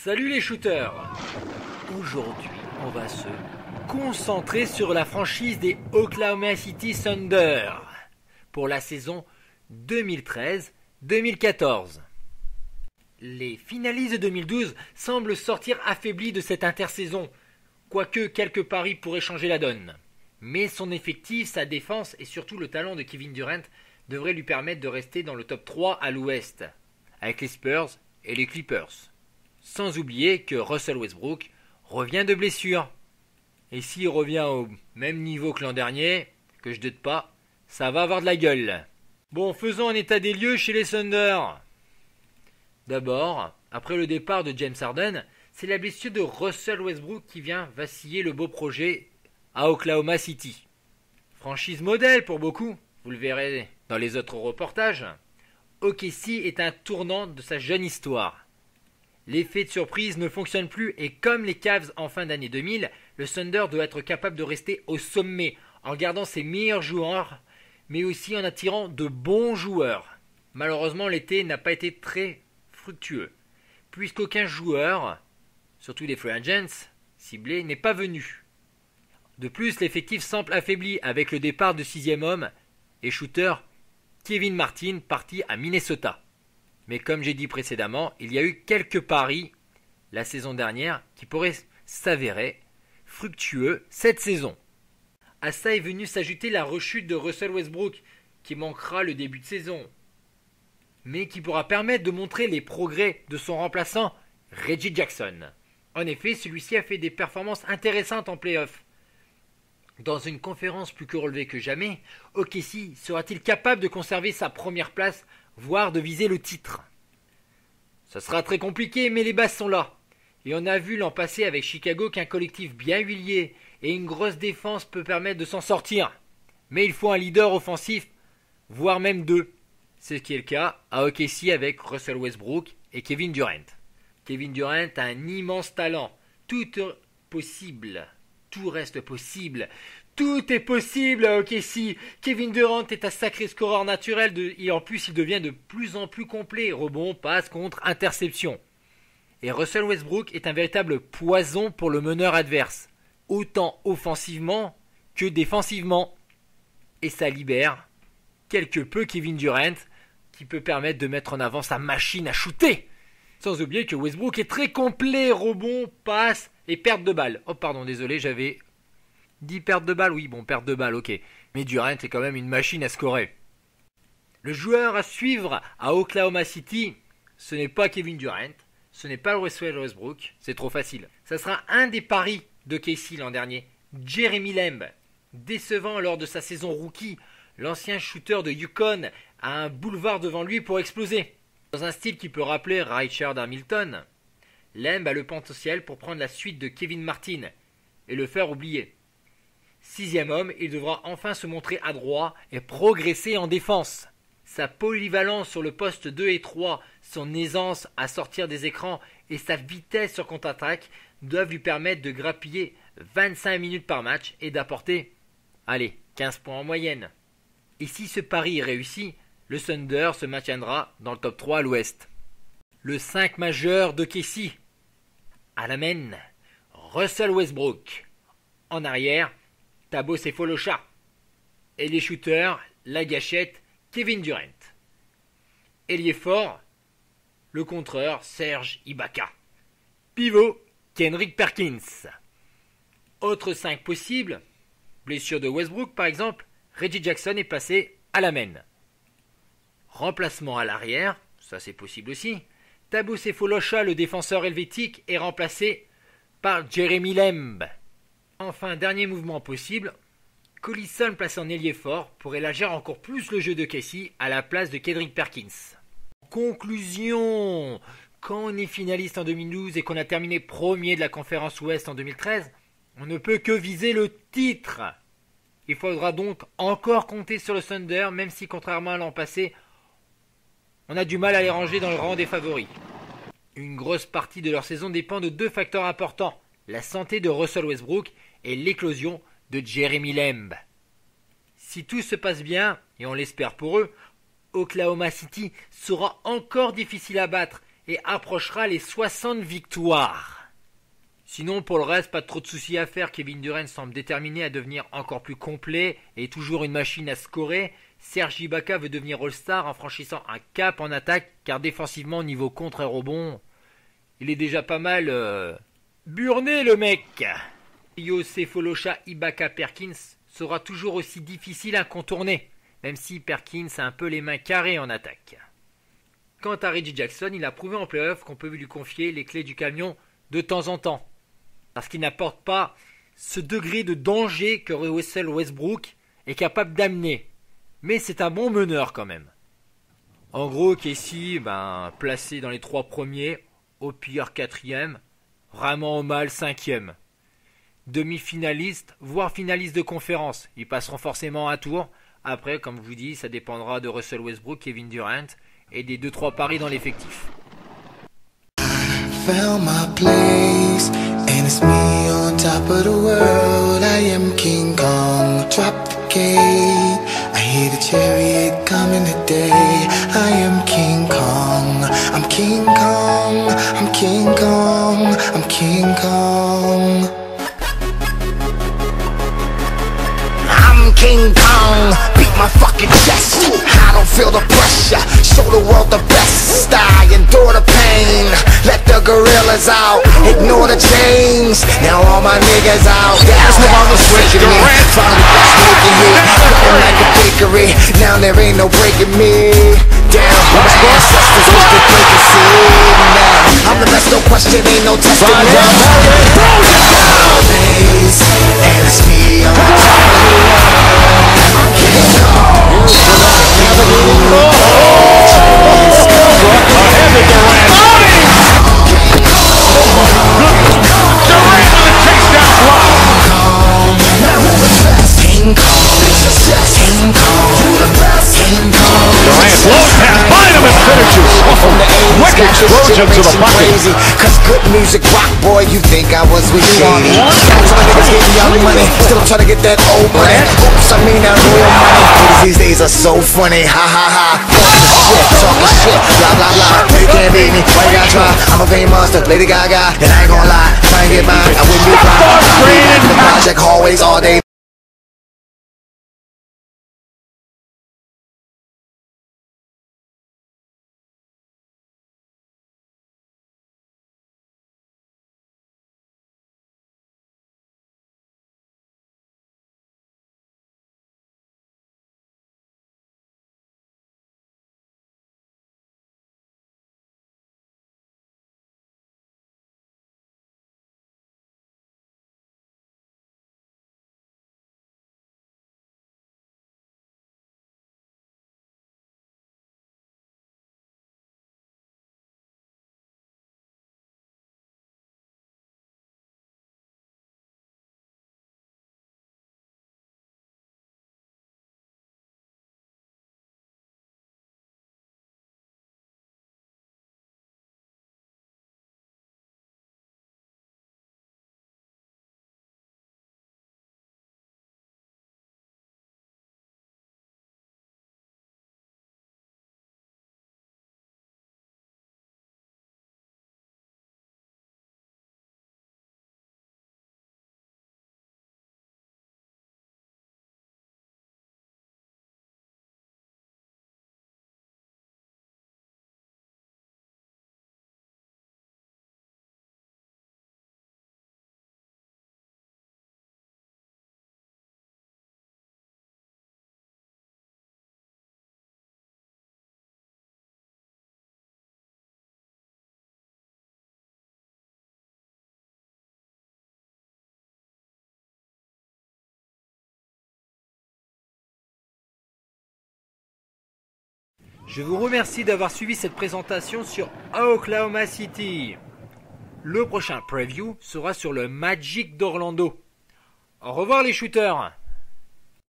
Salut les shooters! Aujourd'hui, on va se concentrer sur la franchise des Oklahoma City Thunder pour la saison 2013-2014. Les finalistes de 2012 semblent sortir affaiblis de cette intersaison, quoique quelques paris pourraient changer la donne. Mais son effectif, sa défense et surtout le talent de Kevin Durant devraient lui permettre de rester dans le top 3 à l'ouest, avec les Spurs et les Clippers. Sans oublier que Russell Westbrook revient de blessure. Et s'il revient au même niveau que l'an dernier, que je doute pas, ça va avoir de la gueule. Bon, faisons un état des lieux chez les Thunder. D'abord, après le départ de James Harden, c'est la blessure de Russell Westbrook qui vient vaciller le beau projet à Oklahoma City. Franchise modèle pour beaucoup, vous le verrez dans les autres reportages. OKC est un tournant de sa jeune histoire. L'effet de surprise ne fonctionne plus et comme les Cavs en fin d'année 2000, le Thunder doit être capable de rester au sommet en gardant ses meilleurs joueurs, mais aussi en attirant de bons joueurs. Malheureusement, l'été n'a pas été très fructueux, puisqu'aucun joueur, surtout les free agents ciblés, n'est pas venu. De plus, l'effectif semble affaibli avec le départ de sixième homme et shooter Kevin Martin parti à Minnesota. Mais comme j'ai dit précédemment, il y a eu quelques paris la saison dernière qui pourraient s'avérer fructueux cette saison. À ça est venue s'ajouter la rechute de Russell Westbrook qui manquera le début de saison, mais qui pourra permettre de montrer les progrès de son remplaçant Reggie Jackson. En effet, celui-ci a fait des performances intéressantes en play-off. Dans une conférence plus que relevée que jamais, OKC sera-t-il capable de conserver sa première place, voire de viser le titre? Ça sera très compliqué, mais les bases sont là. Et on a vu l'an passé avec Chicago qu'un collectif bien huilé et une grosse défense peut permettre de s'en sortir. Mais il faut un leader offensif, voire même deux. C'est ce qui est le cas à OKC avec Russell Westbrook et Kevin Durant. Kevin Durant a un immense talent. Tout est possible. Tout reste possible. Tout est possible à OKC. Kevin Durant est un sacré scoreur naturel et en plus il devient de plus en plus complet. Rebond, passe, contre, interception. Et Russell Westbrook est un véritable poison pour le meneur adverse. Autant offensivement que défensivement. Et ça libère quelque peu Kevin Durant qui peut permettre de mettre en avant sa machine à shooter. Sans oublier que Westbrook est très complet. Rebond, passe et perte de balle. Oh pardon, désolé, j'avais dit perte de balle. Oui, bon, perte de balle, ok. Mais Durant est quand même une machine à scorer. Le joueur à suivre à Oklahoma City, ce n'est pas Kevin Durant, ce n'est pas Russell Westbrook, c'est trop facile. Ça sera un des paris de Casey l'an dernier, Jeremy Lamb. Décevant lors de sa saison rookie, l'ancien shooter de UConn a un boulevard devant lui pour exploser. Dans un style qui peut rappeler Richard Hamilton, Lamb a le potentiel pour prendre la suite de Kevin Martin et le faire oublier. Sixième homme, il devra enfin se montrer adroit et progresser en défense. Sa polyvalence sur le poste 2 et 3, son aisance à sortir des écrans et sa vitesse sur contre-attaque doivent lui permettre de grappiller 25 minutes par match et d'apporter, 15 points en moyenne. Et si ce pari est réussi, le Thunder se maintiendra dans le top 3 à l'ouest. Le 5 majeur de Casey. À la main, Russell Westbrook. En arrière, Thabo Sefolosha. Et les shooters, la gâchette, Kevin Durant. Ailier fort, le contreur, Serge Ibaka. Pivot, Kendrick Perkins. Autres 5 possibles, blessure de Westbrook par exemple, Reggie Jackson est placé à la main. Remplacement à l'arrière, ça c'est possible aussi. Thabo Sefolosha, le défenseur helvétique, est remplacé par Jeremy Lamb. Enfin, dernier mouvement possible, Collison placé en ailier fort pour élargir encore plus le jeu de Casey à la place de Kendrick Perkins. Conclusion, quand on est finaliste en 2012 et qu'on a terminé premier de la conférence Ouest en 2013, on ne peut que viser le titre. Il faudra donc encore compter sur le Thunder, même si contrairement à l'an passé, on a du mal à les ranger dans le rang des favoris. Une grosse partie de leur saison dépend de 2 facteurs importants, la santé de Russell Westbrook et l'éclosion de Jeremy Lamb. Si tout se passe bien, et on l'espère pour eux, Oklahoma City sera encore difficile à battre et approchera les 60 victoires. Sinon, pour le reste, pas trop de soucis à faire. Kevin Durant semble déterminé à devenir encore plus complet et toujours une machine à scorer. Serge Ibaka veut devenir All-Star en franchissant un cap en attaque, car défensivement, niveau contre et rebond, il est déjà pas mal burné le mec. Yo Sefolosha Ibaka Perkins sera toujours aussi difficile à contourner, même si Perkins a un peu les mains carrées en attaque. Quant à Reggie Jackson, il a prouvé en play-off qu'on peut lui confier les clés du camion de temps en temps, parce qu'il n'apporte pas ce degré de danger que Russell Westbrook est capable d'amener. Mais c'est un bon meneur quand même. En gros, Casey, placé dans les 3 premiers, au pire 4e, vraiment au mal 5e. Demi-finaliste, voire finaliste de conférence. Ils passeront forcément un tour. Après, comme je vous dis, ça dépendra de Russell Westbrook, Kevin Durant et des 2-3 paris dans l'effectif. Found my place, and it's me on top of the world. I am King Kong, drop the gate. I hear the chariot coming today. I am King Kong, I'm King Kong, I'm King Kong, I'm King Kong. I'm King Kong, beat my fucking chest. I don't feel the pressure, show the world the best. I endure the pain, let the gorillas out, ignore the chains. Now all my niggas out. There's no other switching me. Found the best making hit, cutting like a bakery. Now there ain't no breaking me down. My ancestors used to break a seed. Now I'm the best, no question, ain't no testing me. And it's me on top of the world. I'm King Kong. Explosion to the bucket. Cause good music rock, boy, you think I was with Shady. Some niggas getting young money, still I'm trying to get that old money. Oops, I mean that real money. Niggas these days are so funny, ha ha ha. Talking shit, blah blah blah. You can't beat me, why you gotta try? I'm a vain monster, Lady Gaga, and I ain't gonna lie. Try and get mine, I wouldn't be blind. The project hallways all day. Je vous remercie d'avoir suivi cette présentation sur Oklahoma City. Le prochain preview sera sur le Magic d'Orlando. Au revoir les shooters!